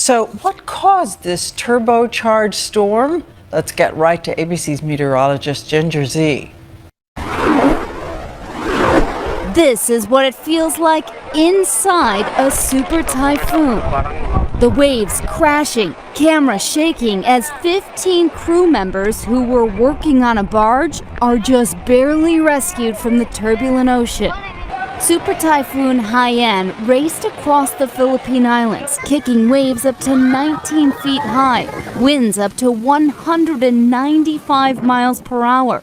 So, what caused this turbocharged storm? Let's get right to ABC's meteorologist Ginger Z. This is what it feels like inside a super typhoon. The waves crashing, camera shaking as 15 crew members who were working on a barge are just barely rescued from the turbulent ocean. Super Typhoon Haiyan raced across the Philippine Islands, kicking waves up to 19 feet high, winds up to 195 miles per hour.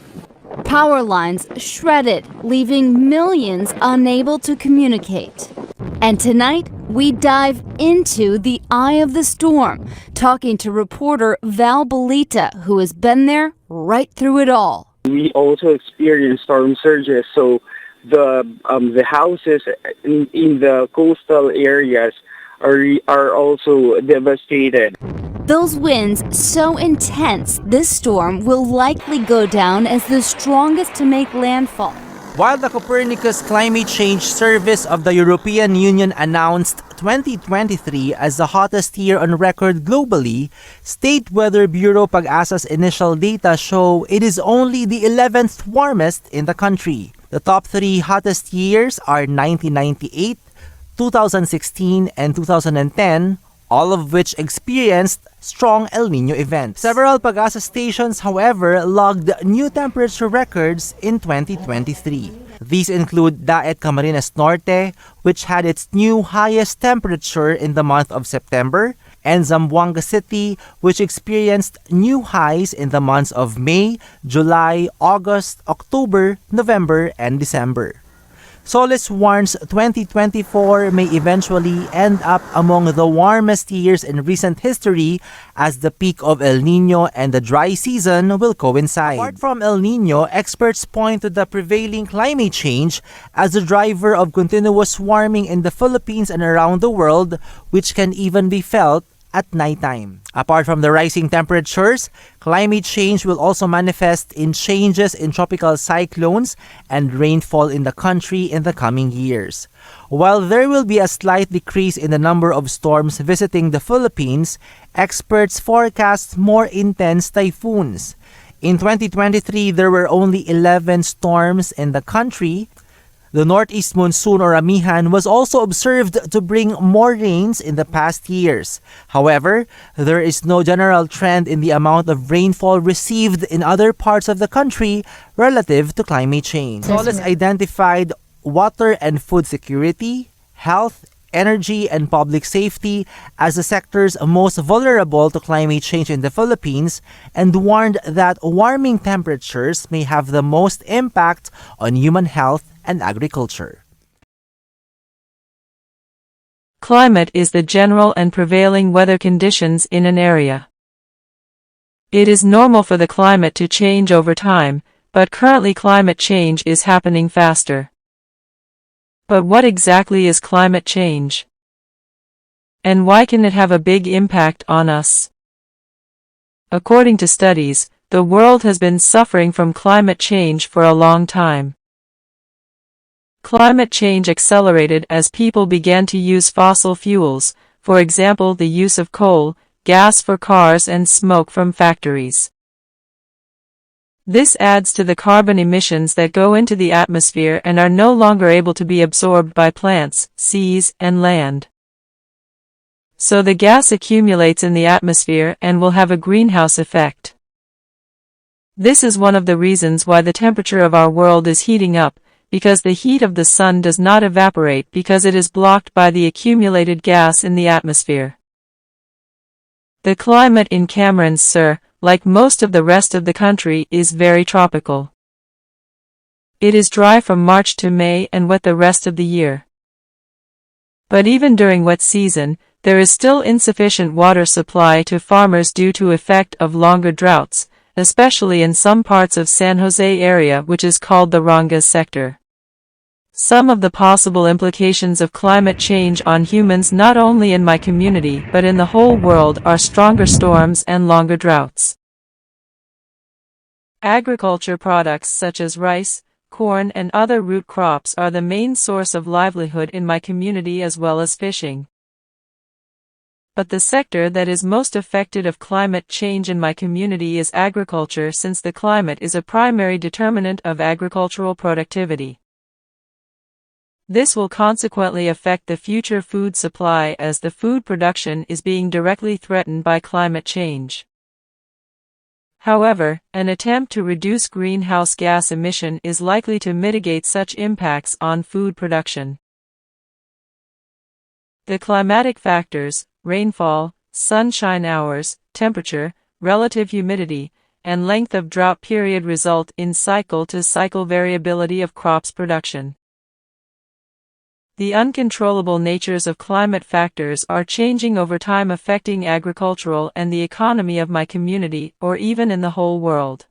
Power lines shredded, leaving millions unable to communicate. And tonight, we dive into the eye of the storm, talking to reporter Val Belita, who has been there right through it all. We also experienced storm surges, so the houses in the coastal areas are also devastated. Those winds so intense, this storm will likely go down as the strongest to make landfall. While the Copernicus Climate Change Service of the European Union announced 2023 as the hottest year on record globally, State Weather Bureau Pag-asa's initial data show it is only the 11th warmest in the country. The top three hottest years are 1998, 2016, and 2010, all of which experienced strong El Niño events. Several Pag-asa stations, however, logged new temperature records in 2023. These include Daet Camarines Norte, which had its new highest temperature in the month of September, and Zamboanga City, which experienced new highs in the months of May, July, August, October, November, and December. Solis warns 2024 may eventually end up among the warmest years in recent history as the peak of El Niño and the dry season will coincide. Apart from El Niño, experts point to the prevailing climate change as the driver of continuous warming in the Philippines and around the world, which can even be felt at nighttime. Apart from the rising temperatures, climate change will also manifest in changes in tropical cyclones and rainfall in the country in the coming years. While there will be a slight decrease in the number of storms visiting the Philippines, experts forecast more intense typhoons. In 2023, there were only 11 storms in the country. The northeast monsoon or Amihan was also observed to bring more rains in the past years. However, there is no general trend in the amount of rainfall received in other parts of the country relative to climate change. Solis identified water and food security, health, energy, and public safety as the sectors most vulnerable to climate change in the Philippines and warned that warming temperatures may have the most impact on human health and agriculture. Climate is the general and prevailing weather conditions in an area. It is normal for the climate to change over time, but currently climate change is happening faster. But what exactly is climate change? And why can it have a big impact on us? According to studies, the world has been suffering from climate change for a long time. Climate change accelerated as people began to use fossil fuels, for example the use of coal, gas for cars and smoke from factories. This adds to the carbon emissions that go into the atmosphere and are no longer able to be absorbed by plants, seas, and land. So the gas accumulates in the atmosphere and will have a greenhouse effect. This is one of the reasons why the temperature of our world is heating up, because the heat of the sun does not evaporate because it is blocked by the accumulated gas in the atmosphere. The climate in Camarines, sir, like most of the rest of the country, is very tropical. It is dry from March to May and wet the rest of the year. But even during wet season, there is still insufficient water supply to farmers due to effect of longer droughts, especially in some parts of San Jose area which is called the Rangas sector. Some of the possible implications of climate change on humans not only in my community but in the whole world are stronger storms and longer droughts. Agriculture products such as rice, corn and other root crops are the main source of livelihood in my community as well as fishing. But the sector that is most affected of climate change in my community is agriculture, since the climate is a primary determinant of agricultural productivity. This will consequently affect the future food supply, as the food production is being directly threatened by climate change. However, an attempt to reduce greenhouse gas emission is likely to mitigate such impacts on food production. The climatic factors, rainfall, sunshine hours, temperature, relative humidity, and length of drought period result in cycle-to-cycle variability of crops production. The uncontrollable natures of climate factors are changing over time, affecting agricultural and the economy of my community, or even in the whole world.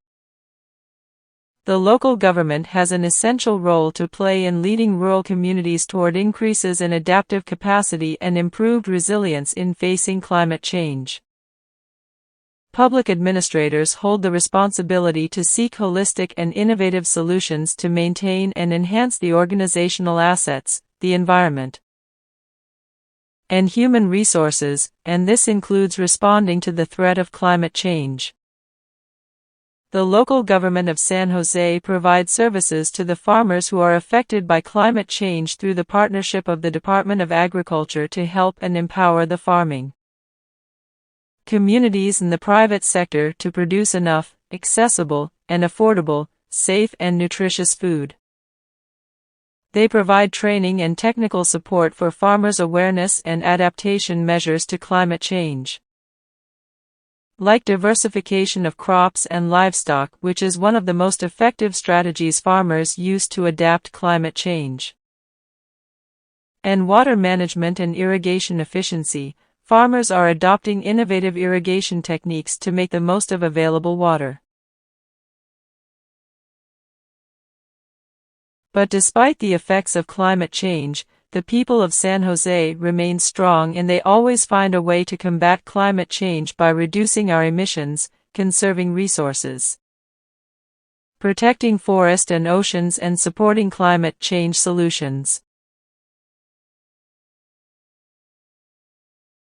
The local government has an essential role to play in leading rural communities toward increases in adaptive capacity and improved resilience in facing climate change. Public administrators hold the responsibility to seek holistic and innovative solutions to maintain and enhance the organizational assets, the environment, and human resources, and this includes responding to the threat of climate change. The local government of San Jose provides services to the farmers who are affected by climate change through the partnership of the Department of Agriculture to help and empower the farming communities and the private sector to produce enough, accessible, and affordable, safe and nutritious food. They provide training and technical support for farmers' awareness and adaptation measures to climate change, like diversification of crops and livestock, which is one of the most effective strategies farmers use to adapt climate change, and water management and irrigation efficiency. Farmers are adopting innovative irrigation techniques to make the most of available water. But despite the effects of climate change, the people of San Jose remain strong, and they always find a way to combat climate change by reducing our emissions, conserving resources, protecting forest and oceans, and supporting climate change solutions.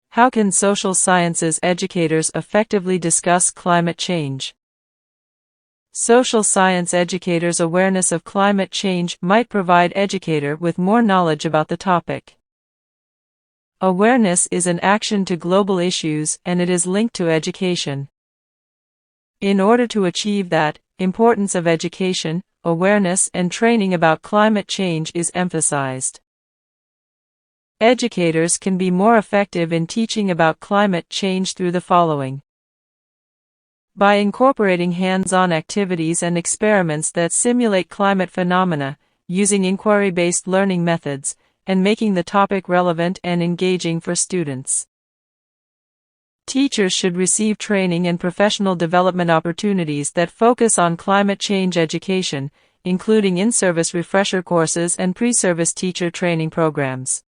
How can social sciences educators effectively discuss climate change? Social science educators' awareness of climate change might provide educator with more knowledge about the topic. Awareness is an action to global issues, and it is linked to education. In order to achieve that, importance of education, awareness, and training about climate change is emphasized. Educators can be more effective in teaching about climate change through the following: by incorporating hands-on activities and experiments that simulate climate phenomena, using inquiry-based learning methods, and making the topic relevant and engaging for students. Teachers should receive training and professional development opportunities that focus on climate change education, including in-service refresher courses and pre-service teacher training programs.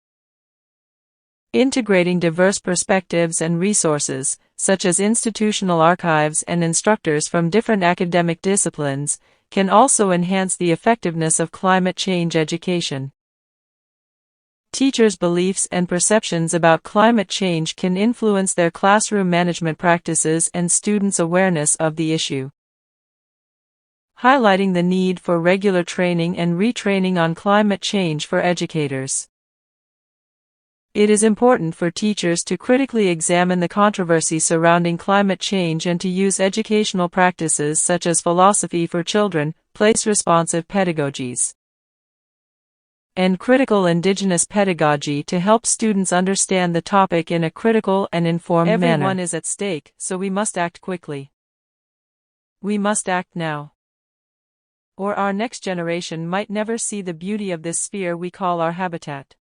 Integrating diverse perspectives and resources, such as institutional archives and instructors from different academic disciplines, can also enhance the effectiveness of climate change education. Teachers' beliefs and perceptions about climate change can influence their classroom management practices and students' awareness of the issue. Highlighting the need for regular training and retraining on climate change for educators. It is important for teachers to critically examine the controversy surrounding climate change and to use educational practices such as philosophy for children, place-responsive pedagogies, and critical indigenous pedagogy to help students understand the topic in a critical and informed manner. Everyone is at stake, so we must act quickly. We must act now, or our next generation might never see the beauty of this sphere we call our habitat.